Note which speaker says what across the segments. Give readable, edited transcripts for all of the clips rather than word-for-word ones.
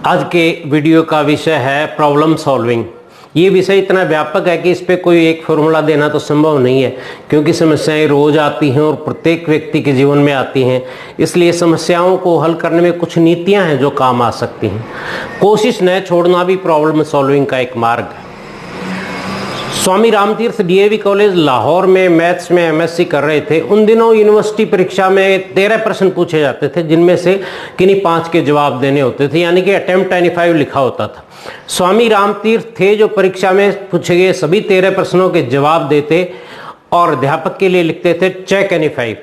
Speaker 1: आज के वीडियो का विषय है प्रॉब्लम सॉल्विंग। ये विषय इतना व्यापक है कि इस पे कोई एक फॉर्मूला देना तो संभव नहीं है, क्योंकि समस्याएं रोज आती हैं और प्रत्येक व्यक्ति के जीवन में आती हैं। इसलिए समस्याओं को हल करने में कुछ नीतियां हैं जो काम आ सकती हैं। कोशिश न छोड़ना भी प्रॉब्लम सॉल्विंग का एक मार्ग है। स्वामी रामतीर्थ डीएवी कॉलेज लाहौर में मैथ्स में एमएससी कर रहे थे। उन दिनों यूनिवर्सिटी परीक्षा में 13 प्रश्न पूछे जाते थे, जिनमें से किन्हीं 5 के जवाब देने होते थे, यानी कि अटेम्प्ट 95 लिखा होता था। स्वामी रामतीर्थ थे जो परीक्षा में पूछे गए सभी 13 प्रश्नों के जवाब देते और अध्यापक के लिए लिखते थे चेक 95।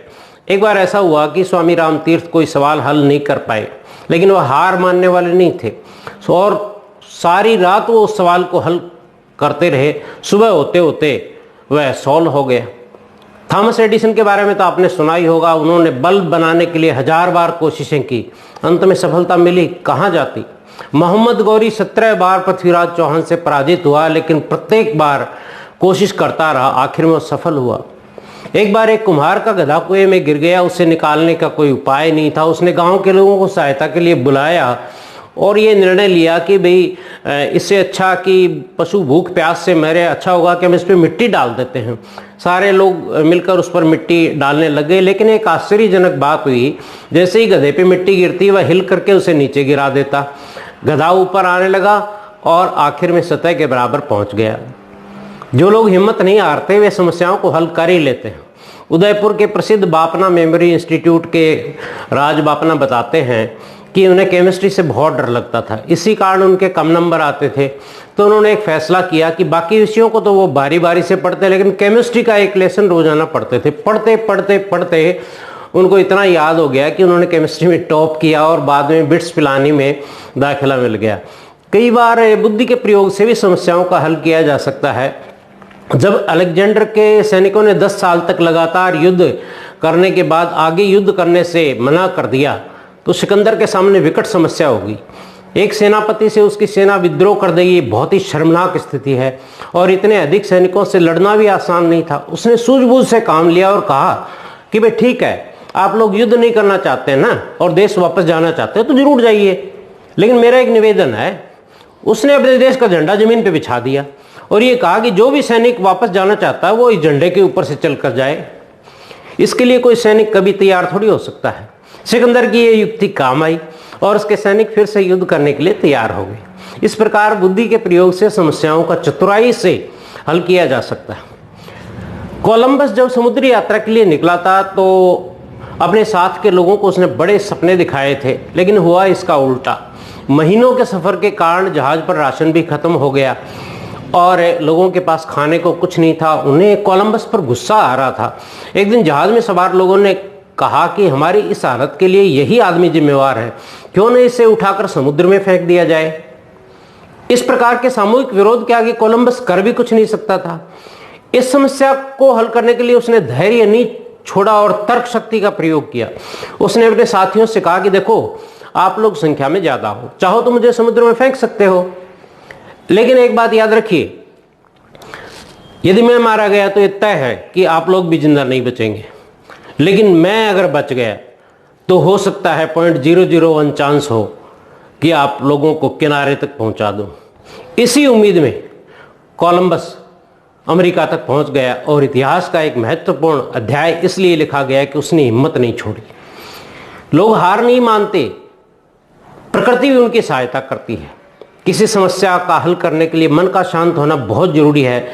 Speaker 1: एक बार ऐसा हुआ कि स्वामी रामतीर्थ कोई सवाल हल नहीं कर पाए, लेकिन वह हार मानने वाले नहीं थे और सारी रात वो उस सवाल को हल करते रहे। सुबह होते होते वह सॉल्व हो गया। थॉमस एडिसन के बारे में तो आपने सुना ही होगा। उन्होंने बल्ब बनाने के लिए 1000 बार कोशिशें की, अंत में सफलता मिली कहाँ जाती। मोहम्मद गौरी 17 बार पृथ्वीराज चौहान से पराजित हुआ, लेकिन प्रत्येक बार कोशिश करता रहा, आखिर में वो सफल हुआ। एक बार एक कुम्हार का गधा कुएं में गिर गया, उसे निकालने का कोई उपाय नहीं था। उसने गांव के लोगों को सहायता के लिए बुलाया और ये निर्णय लिया कि भाई इससे अच्छा कि पशु भूख प्यास से मरे, अच्छा होगा कि हम इस पर मिट्टी डाल देते हैं। सारे लोग मिलकर उस पर मिट्टी डालने लगे, लेकिन एक आश्चर्यजनक बात हुई। जैसे ही गधे पे मिट्टी गिरती, वह हिल करके उसे नीचे गिरा देता। गधा ऊपर आने लगा और आखिर में सतह के बराबर पहुंच गया। जो लोग हिम्मत नहीं हारते, वे समस्याओं को हल कर ही लेते हैं। उदयपुर के प्रसिद्ध बापना मेमोरी इंस्टीट्यूट के राज बापना बताते हैं कि उन्हें केमिस्ट्री से बहुत डर लगता था, इसी कारण उनके कम नंबर आते थे। तो उन्होंने एक फैसला किया कि बाकी विषयों को तो वो बारी बारी से पढ़ते, लेकिन केमिस्ट्री का एक लेसन रोजाना पढ़ते थे। पढ़ते पढ़ते पढ़ते उनको इतना याद हो गया कि उन्होंने केमिस्ट्री में टॉप किया और बाद में बिट्स पिलानी में दाखिला मिल गया। कई बार बुद्धि के प्रयोग से भी समस्याओं का हल किया जा सकता है। जब अलेक्जेंडर के सैनिकों ने 10 साल तक लगातार युद्ध करने के बाद आगे युद्ध करने से मना कर दिया, तो सिकंदर के सामने विकट समस्या होगी। एक सेनापति से उसकी सेना विद्रोह कर देगी, बहुत ही शर्मनाक स्थिति है और इतने अधिक सैनिकों से लड़ना भी आसान नहीं था। उसने सूझबूझ से काम लिया और कहा कि भाई ठीक है, आप लोग युद्ध नहीं करना चाहते हैं ना और देश वापस जाना चाहते हैं तो जरूर जाइए, लेकिन मेरा एक निवेदन है। उसने अपने देश का झंडा जमीन पर बिछा दिया और ये कहा कि जो भी सैनिक वापस जाना चाहता है वो इस झंडे के ऊपर से चल कर जाए। इसके लिए कोई सैनिक कभी तैयार थोड़ी हो सकता है। सिकंदर की ये युक्ति काम आई और उसके सैनिक फिर से युद्ध करने के लिए तैयार हो गए। इस प्रकार बुद्धि के प्रयोग से समस्याओं का चतुराई से हल किया जा सकता है। कोलंबस जब समुद्री यात्रा के लिए निकला था तो अपने साथ के लोगों को उसने बड़े सपने दिखाए थे, लेकिन हुआ इसका उल्टा। महीनों के सफर के कारण जहाज पर राशन भी खत्म हो गया और लोगों के पास खाने को कुछ नहीं था। उन्हें कोलंबस पर गुस्सा आ रहा था। एक दिन जहाज में सवार लोगों ने कहा कि हमारी इस हालत के लिए यही आदमी जिम्मेवार है, क्यों न इसे उठाकर समुद्र में फेंक दिया जाए। इस प्रकार के सामूहिक विरोध के आगे कोलंबस कर भी कुछ नहीं सकता था। इस समस्या को हल करने के लिए उसने धैर्य नहीं छोड़ा और तर्क शक्ति का प्रयोग किया। उसने अपने साथियों से कहा कि देखो, आप लोग संख्या में ज्यादा हो, चाहो तो मुझे समुद्र में फेंक सकते हो, लेकिन एक बात याद रखिए, यदि मैं मारा गया तो यह तय है कि आप लोग भी जिंदा नहीं बचेंगे, लेकिन मैं अगर बच गया तो हो सकता है 0.001 चांस हो कि आप लोगों को किनारे तक पहुंचा दूं। इसी उम्मीद में कोलंबस अमेरिका तक पहुंच गया और इतिहास का एक महत्वपूर्ण अध्याय इसलिए लिखा गया कि उसने हिम्मत नहीं छोड़ी। लोग हार नहीं मानते, प्रकृति भी उनकी सहायता करती है। किसी समस्या का हल करने के लिए मन का शांत होना बहुत जरूरी है।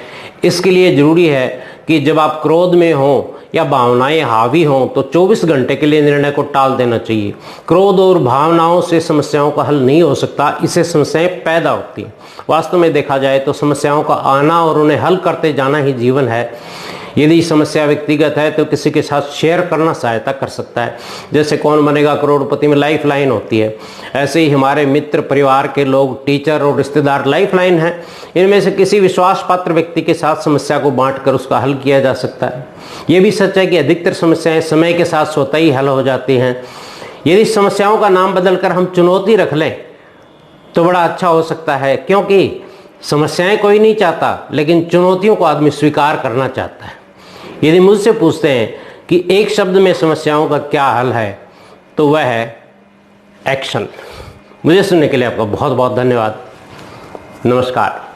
Speaker 1: इसके लिए जरूरी है कि जब आप क्रोध में हो या भावनाएं हावी हों तो 24 घंटे के लिए निर्णय को टाल देना चाहिए। क्रोध और भावनाओं से समस्याओं का हल नहीं हो सकता, इससे समस्याएं पैदा होती हैं। वास्तव में देखा जाए तो समस्याओं का आना और उन्हें हल करते जाना ही जीवन है। यदि समस्या व्यक्तिगत है तो किसी के साथ शेयर करना सहायता कर सकता है। जैसे कौन बनेगा करोड़पति में लाइफ लाइन होती है, ऐसे ही हमारे मित्र, परिवार के लोग, टीचर और रिश्तेदार लाइफ लाइन हैं। इनमें से किसी विश्वास पात्र व्यक्ति के साथ समस्या को बांटकर उसका हल किया जा सकता है। यह भी सच है कि अधिकतर समस्याएं समय के साथ स्वतः ही हल हो जाती हैं। यदि समस्याओं का नाम बदलकर हम चुनौती रख लें तो बड़ा अच्छा हो सकता है, क्योंकि समस्याएं कोई नहीं चाहता, लेकिन चुनौतियों को आदमी स्वीकार करना चाहता है। यदि मुझसे पूछते हैं कि एक शब्द में समस्याओं का क्या हल है, तो वह है एक्शन। मुझे सुनने के लिए आपका बहुत बहुत धन्यवाद। नमस्कार।